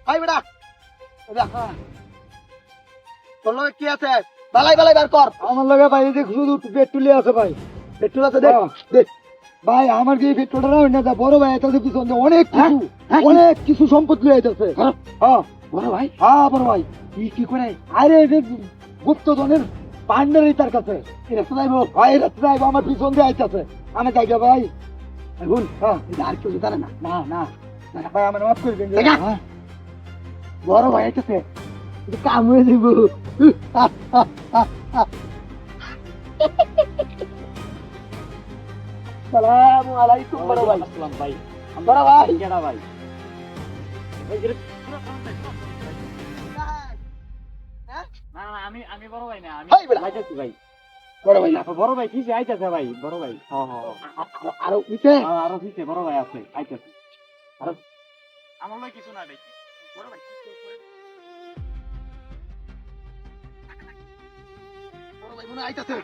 ভাই বেটা তোর লগে কি আছে বালাই বালাই বার কর। আমার লগে ভাই এই যে শুধু পেট্রোলই আছে ভাই। পেট্রোল আছে দেখ হ্যাঁ। দেখ ভাই আমার যে পেট্রোলটা না যা বড় ভাই এটা পিছনে অনেক কিছু হ্যাঁ, অনেক কিছু সম্পত্তি হইতেছে। হ্যাঁ। হ্যাঁ বড় ভাই হ্যাঁ বড় ভাই। কি করে আরে এই যে গুপ্তধনের পান্ডারই তার কাছে। এই রাস্তা যাইবো ভাই রাস্তা যাইবো আমার পিছন দিয়ে আইতাছে। আমি জায়গা ভাই এখন হ্যাঁ এটা আর কেউ জানে না না না ভাই আমার মাফ করে দেন। দেখা। হ্যাঁ বড় ভাই আইতাছে এটা কাম হয়ে দিব। সালামু আলাইকুম বড় ভাই। আসসালাম ভাই। বড় ভাই কেডা ভাই? না না আমি বড় ভাই না, আমি ভাই বেটা। আইতাছি ভাই। বড় ভাই না বড় ভাই কিসে আইতাছে ভাই, বড় ভাই। আরো উঠে আরো কিসে বড় ভাই আছে, আইতাছে। আরো আমার লয় কিছু না ভাই। বড় ভাই বড় ভাই মনে হয় আইতাছে।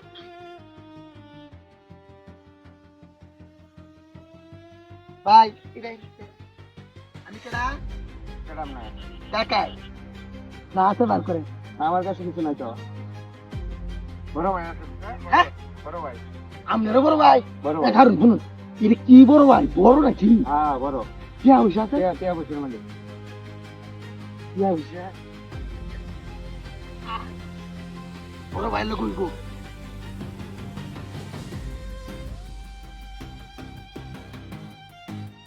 ভাই এটাই আমি কেডা কেডা না? কাকাই না আছে বার করে আমার কাছে কিছু নাই তো। বড় ভাই আছে। হ্যাঁ? বড় ভাই। আপনারও বড় ভাই বড় ভাই। কারণ শুনুন এটা কি বড় ভাই বড় নাকি হ্যাঁ বড়। কি অবশ্য আছে কে বছর মানে? কি অবশ্য বড় ভাই লোক হইব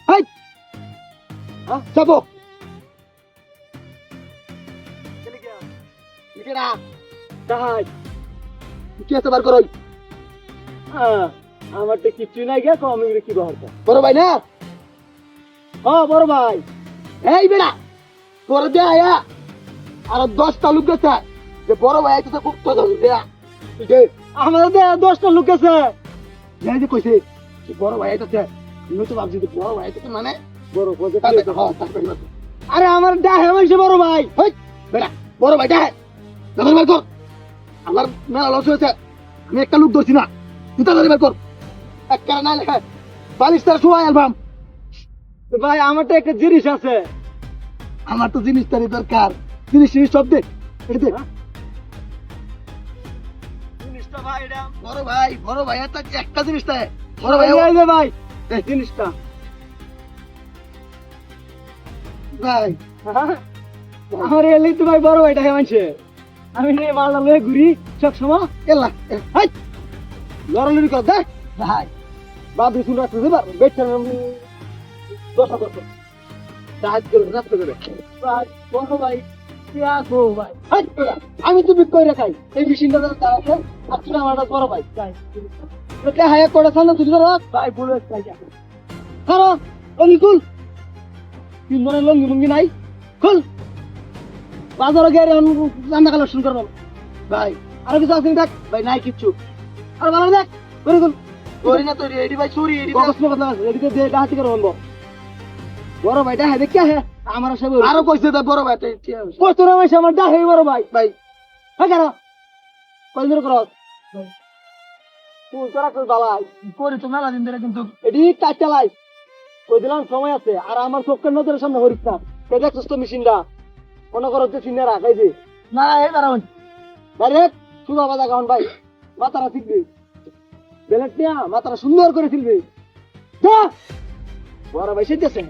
হাই হ্যাঁ যাবো কেডা তাই কি আছে বার করই আমার তো কিছু নাই গে কম কি বহরটা। বড় ভাই না হ্যাঁ বড় ভাই এই বেড়া তোর দে আয়া আর 10টা লোক গেছে যে বড় ভাই আইতেছে খুব তো দেয়া আমাদের 10টা লোক আছে। এই যে কইছে যে বড় ভাই আইতেছে আমি তো ভাবছি যে বড় ভাই আইতেছে মানে বড় প্রজেক্ট আরে আমার ডাহে হইছে বড় ভাই হই বেড়া বড় ভাই ডাহে দাদা বার কর আমার মেলা লস হয়েছে আমি একটা লোক ধরছি না তুই তাড়াতাড়ি বার কর এক কারণ না লেখা 42টার সময় অ্যালবাম ভাই আমার তো একটা জিনিস আছে। আমার তো জিনিসটারই দরকার জিনিস সব দে এটা দে জিনিসটা ভাই এটা বড় ভাই একটা জিনিস দেয় বড় ভাই এই যে ভাই এই জিনিসটা ভাই আমার এলি তো ভাই বড় ভাইটা মানছে আমি নিয়ে মালদা লয়ে ঘুরি সব সময় এলা হাই লড়ালড়ি কর দেখ ভাই বাবু শুন রাখতে দেবা বেচার দশা করতে সাহায্য করে রাস্তা করে ভাই বড় ভাই কি আসো ভাই হাই বেড়া, আমি তো বিক্রি করে খাই এই মেশিনটা দাঁড়া আছে আর তুই আমার বড় ভাই ভাই এটা হায়া করে সামনে তুই ধর ভাই বলে ভাই খারো লঙ্গি খুল তিন ধরনের লঙ্গি লঙ্গি নাই খুল বাজারে গিয়ে রান্না কালেকশন করবো ভাই আরো কিছু আছে দেখ ভাই নাই কিচ্ছু আর ভালো দেখ করে খুল করি না তো রেডি ভাই চুরি রেডি কষ্ট কথা আছে এদিকে দে ডাহাতি করে বলবো বড় ভাইটা হ্যাঁ দেখে হ্যাঁ আমার সব আরো কইছে তো বড় ভাই কই তোরা মাসে আমার ডাহে বড় ভাই ভাই হ্যাঁ কেন কই দূর করো তুই তোরা কই বালাই করি তো মেলা দিন ধরে কিন্তু এডি কাজ চালাই কই দিলাম সময় আছে আর আমার চোখের নজরের সামনে হরিস না কে দেখছিস তো মেশিনটা মনে করো যে চিনে রাখাই দে না এই দাঁড়াবেন ডাইরেক্ট সুদা বাজা কারণ ভাই মাথাটা শিখবি বেলেট নিয়া মাথাটা সুন্দর করে ফেলবি যা বড় ভাই সেজেছে